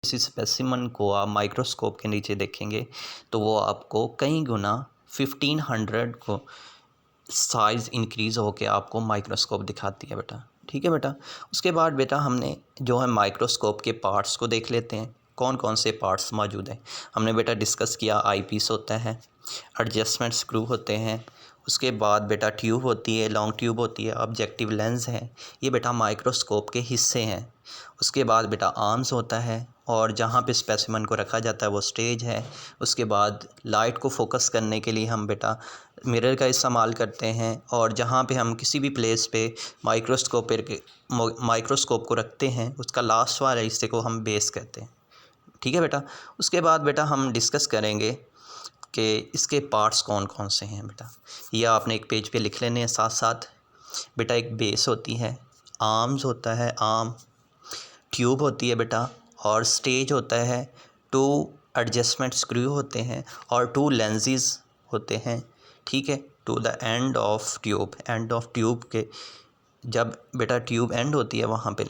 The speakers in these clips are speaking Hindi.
किसी स्पेसिमन को आप माइक्रोस्कोप के नीचे देखेंगे तो वो आपको कई गुना 1500 को साइज़ इंक्रीज़ होकर आपको माइक्रोस्कोप दिखाती है बेटा। ठीक है बेटा। उसके बाद बेटा हमने जो है माइक्रोस्कोप के पार्ट्स को देख लेते हैं, कौन कौन से पार्ट्स मौजूद हैं। हमने बेटा डिस्कस किया आई पीस होता है, एडजस्टमेंट स्क्रू होते हैं, उसके बाद बेटा ट्यूब होती है, लॉन्ग ट्यूब होती है, ऑब्जेक्टिव लेंस है, ये बेटा माइक्रोस्कोप के हिस्से हैं। उसके बाद बेटा आर्म्स होता है और जहाँ पे स्पेसिमन को रखा जाता है वो स्टेज है। उसके बाद लाइट को फोकस करने के लिए हम बेटा मिरर का इस्तेमाल करते हैं और जहाँ पे हम किसी भी प्लेस पे माइक्रोस्कोप को रखते हैं उसका लास्ट वाले हिस्से को हम बेस कहते हैं। ठीक है बेटा। उसके बाद बेटा हम डिस्कस करेंगे कि इसके पार्ट्स कौन कौन से हैं बेटा। ये आपने एक पेज पे लिख लेने हैं साथ साथ। बेटा एक बेस होती है, आर्म्स होता है, आर्म ट्यूब होती है बेटा, और स्टेज होता है, 2 एडजस्टमेंट स्क्रू होते हैं और 2 लेंसेज होते हैं। ठीक है। To the end of tube के जब बेटा ट्यूब एंड होती है वहाँ पे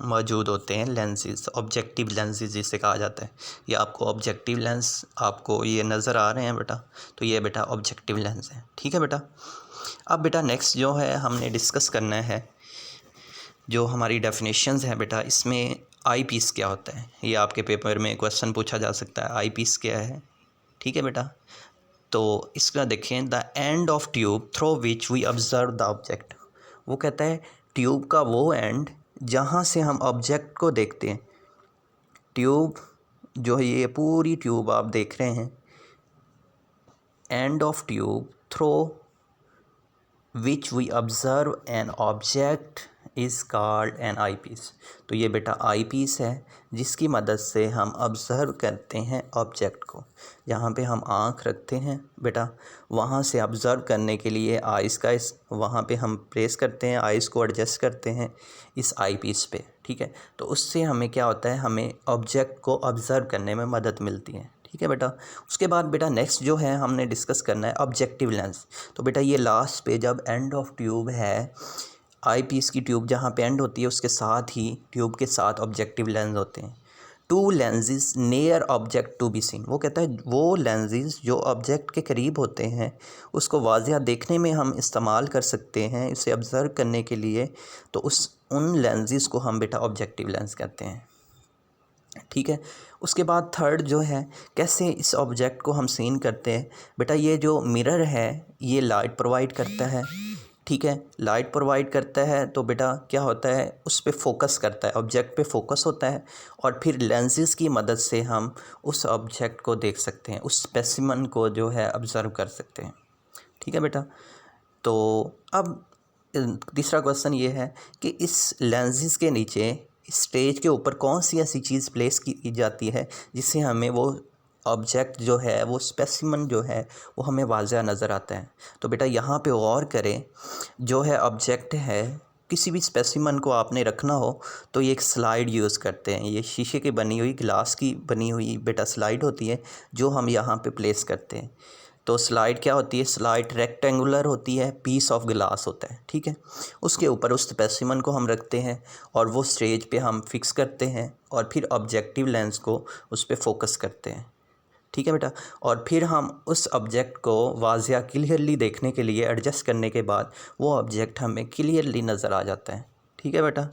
मौजूद होते हैं लेंसेज, ऑब्जेक्टिव लेंसेज जिसे कहा जाता है। ये आपको ऑब्जेक्टिव लेंस आपको ये नज़र आ रहे हैं बेटा, तो ये बेटा ऑब्जेक्टिव लेंस है। ठीक है बेटा। अब बेटा नेक्स्ट जो है हमने डिस्कस करना है, जो हमारी डेफिनेशंस हैं बेटा, इसमें आई पीस क्या होता है, ये आपके पेपर में क्वेश्चन पूछा जा सकता है, आई पीस क्या है। ठीक है बेटा। तो इसका देखें, the end of tube through which we observe the object. वो कहता है ट्यूब का वो एंड जहाँ से हम ऑब्जेक्ट को देखते हैं। ट्यूब जो है, ये पूरी ट्यूब आप देख रहे हैं, end of tube through which we observe an object is called an eyepiece. तो ये बेटा आई पीस है जिसकी मदद से हम ऑब्ज़र्व करते हैं ऑब्जेक्ट को। जहाँ पे हम आँख रखते हैं बेटा, वहाँ से ऑब्ज़र्व करने के लिए आइज़ का वहाँ पे हम प्रेस करते हैं, आइज़ को एडजस्ट करते हैं इस आई पीस पे। ठीक है। तो उससे हमें क्या होता है, हमें ऑब्जेक्ट को ऑब्ज़र्व करने में मदद मिलती है। ठीक है बेटा। उसके बाद बेटा नेक्स्ट जो है हमने डिस्कस करना है ऑब्जेक्टिव लेंस। तो बेटा ये लास्ट पे जब एंड ऑफ ट्यूब है, आई पीस की ट्यूब जहाँ पे एंड होती है उसके साथ ही ट्यूब के साथ ऑब्जेक्टिव लेंस होते हैं। 2 lenses near object to be seen. वो कहता है वो लेंसेज जो ऑब्जेक्ट के करीब होते हैं उसको वाज़िया देखने में हम इस्तेमाल कर सकते हैं, इसे ऑब्ज़र्व करने के लिए। तो उन लेंसेज को हम बेटा ऑब्जेक्टिव लेंस कहते हैं। ठीक है। उसके बाद थर्ड जो है, कैसे इस ऑब्जेक्ट को हम सीन करते हैं। बेटा ये जो मिरर है ये लाइट प्रोवाइड करता है। ठीक है। लाइट प्रोवाइड करता है तो बेटा क्या होता है, उस पे फोकस करता है, ऑब्जेक्ट पे फोकस होता है और फिर लेंसेज की मदद से हम उस ऑब्जेक्ट को देख सकते हैं, उस स्पेसिमन को जो है ऑब्ज़र्व कर सकते हैं। ठीक है बेटा। तो अब तीसरा क्वेश्चन ये है कि इस लेंसेज के नीचे स्टेज के ऊपर कौन सी ऐसी चीज़ प्लेस की जाती है जिससे हमें वो ऑब्जेक्ट जो है, वो स्पेसिमन जो है वो हमें वाज़िया नज़र आता है। तो बेटा यहाँ पे गौर करें, जो है ऑब्जेक्ट है, किसी भी स्पेसिमन को आपने रखना हो तो ये एक स्लाइड यूज़ करते हैं। ये शीशे की बनी हुई, ग्लास की बनी हुई बेटा स्लाइड होती है जो हम यहाँ पे प्लेस करते हैं। तो स्लाइड क्या होती है, स्लाइड रेक्टेंगुलर होती है, पीस ऑफ ग्लास होता है। ठीक है। उसके ऊपर उस स्पेसिमन को हम रखते हैं और वो स्टेज पे हम फिक्स करते हैं और फिर ऑब्जेक्टिव लेंस को उस पर फोकस करते हैं। ठीक है बेटा। और फिर हम उस ऑब्जेक्ट को वाज़िया क्लियरली देखने के लिए एडजस्ट करने के बाद वो ऑब्जेक्ट हमें क्लियरली नज़र आ जाता है। ठीक है बेटा।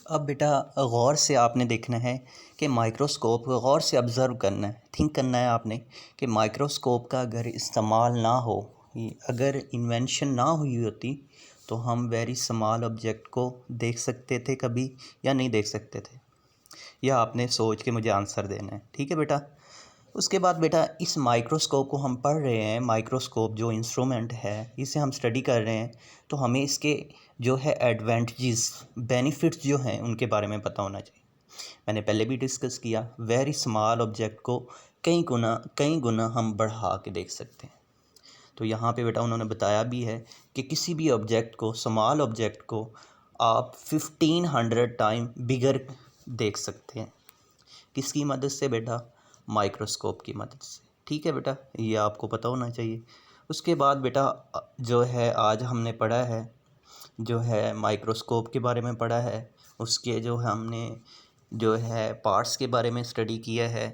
अब बेटा गौर से आपने देखना है कि माइक्रोस्कोप गौर से ऑब्ज़र्व करना है, थिंक करना है आपने कि माइक्रोस्कोप का अगर इस्तेमाल ना हो, अगर इन्वेंशन ना हुई होती तो हम वेरी स्मॉल ऑब्जेक्ट को देख सकते थे कभी या नहीं देख सकते थे। यह आपने सोच के मुझे आंसर देना है। ठीक है बेटा। उसके बाद बेटा इस माइक्रोस्कोप को हम पढ़ रहे हैं, माइक्रोस्कोप जो इंस्ट्रूमेंट है इसे हम स्टडी कर रहे हैं, तो हमें इसके जो है एडवांटेजेस, बेनिफिट्स जो हैं उनके बारे में पता होना चाहिए। मैंने पहले भी डिस्कस किया, वेरी स्मॉल ऑब्जेक्ट को कई गुना हम बढ़ा के देख सकते हैं। तो यहाँ पे बेटा उन्होंने बताया भी है कि किसी भी ऑब्जेक्ट को, स्मॉल ऑब्जेक्ट को आप 1500 टाइम बिगर देख सकते हैं। किसकी मदद से बेटा, माइक्रोस्कोप की मदद से। ठीक है बेटा, ये आपको पता होना चाहिए। उसके बाद बेटा जो है आज हमने पढ़ा है, जो है माइक्रोस्कोप के बारे में पढ़ा है, उसके जो हमने जो है पार्ट्स के बारे में स्टडी किया है।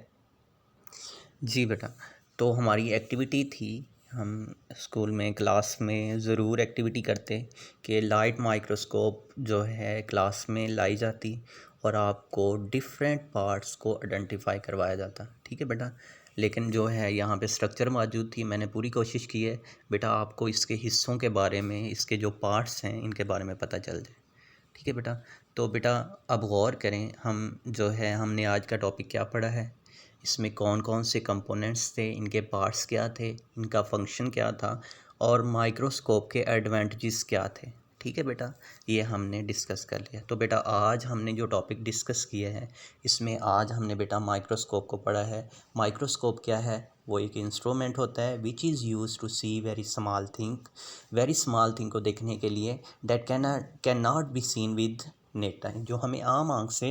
जी बेटा, तो हमारी एक्टिविटी थी, हम स्कूल में क्लास में ज़रूर एक्टिविटी करते कि लाइट माइक्रोस्कोप जो है क्लास में लाई जाती और आपको डिफरेंट पार्ट्स को आइडेंटिफाई करवाया जाता। ठीक है बेटा, लेकिन जो है यहाँ पे स्ट्रक्चर मौजूद थी, मैंने पूरी कोशिश की है बेटा आपको इसके हिस्सों के बारे में, इसके जो पार्ट्स हैं इनके बारे में पता चल जाए। ठीक है बेटा, तो बेटा अब गौर करें, हम जो है हमने आज का टॉपिक क्या पढ़ा है, इसमें कौन कौन से कंपोनेंट्स थे, इनके पार्ट्स क्या थे, इनका फंक्शन क्या था और माइक्रोस्कोप के एडवांटेजेस क्या थे। ठीक है बेटा, ये हमने डिस्कस कर लिया। तो बेटा आज हमने जो टॉपिक डिस्कस किया है इसमें आज हमने बेटा माइक्रोस्कोप को पढ़ा है। माइक्रोस्कोप क्या है, वो एक इंस्ट्रूमेंट होता है which is use to see very small thing को देखने के लिए that can not be seen with net time, जो हमें आम आँख से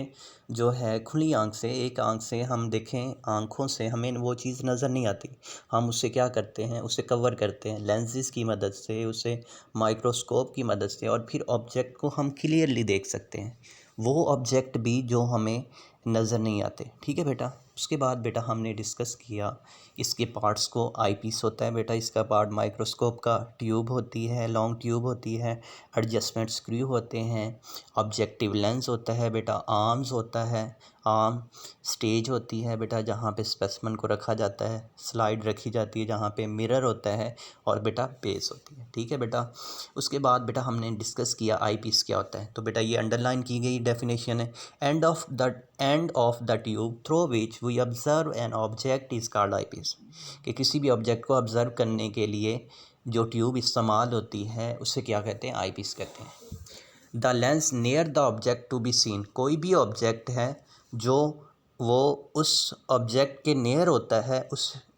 जो है खुली आँख से, एक आँख से हम देखें आँखों से हमें वो चीज़ नज़र नहीं आती। हम उससे क्या करते हैं, उसे कवर करते हैं लेंसेज की मदद से, उसे माइक्रोस्कोप की मदद से, और फिर ऑब्जेक्ट को हम क्लियरली देख सकते हैं, वो ऑब्जेक्ट भी जो हमें नज़र नहीं आते। ठीक है बेटा, उसके बाद बेटा हमने डिस्कस किया इसके पार्ट्स को। आईपीस होता है बेटा इसका पार्ट, माइक्रोस्कोप का ट्यूब होती है, लॉन्ग ट्यूब होती है, एडजस्टमेंट स्क्रू होते हैं, ऑब्जेक्टिव लेंस होता है बेटा, आर्म्स होता है, आर्म स्टेज होती है बेटा जहाँ पे स्पेसिमेन को रखा जाता है, स्लाइड रखी जाती है जहाँ पे मिरर होता है, और बेटा बेस होती है। ठीक है बेटा, उसके बाद बेटा हमने डिस्कस किया आईपीस क्या होता है। तो बेटा ये अंडरलाइन की गई डेफिनेशन है, end of the tube through which we observe an object is called eyepiece, कि किसी भी ऑब्जेक्ट को ऑब्जर्व करने के लिए जो ट्यूब इस्तेमाल होती है उसे क्या कहते हैं, आईपीस कहते हैं। The lens near the object to be seen, कोई भी ऑब्जेक्ट है जो वो उस ऑब्जेक्ट के नियर होता है,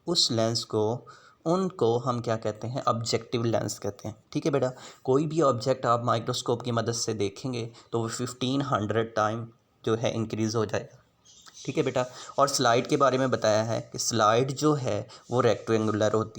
उस लेंस को, उनको हम क्या कहते हैं, ऑब्जेक्टिव लेंस कहते हैं। ठीक है बेटा, कोई भी ऑब्जेक्ट आप माइक्रोस्कोप की मदद से देखेंगे तो वो 1500 टाइम जो है इंक्रीज़ हो जाएगा। ठीक है बेटा, और स्लाइड के बारे में बताया है कि स्लाइड जो है वो रेक्टेंगुलर होती है।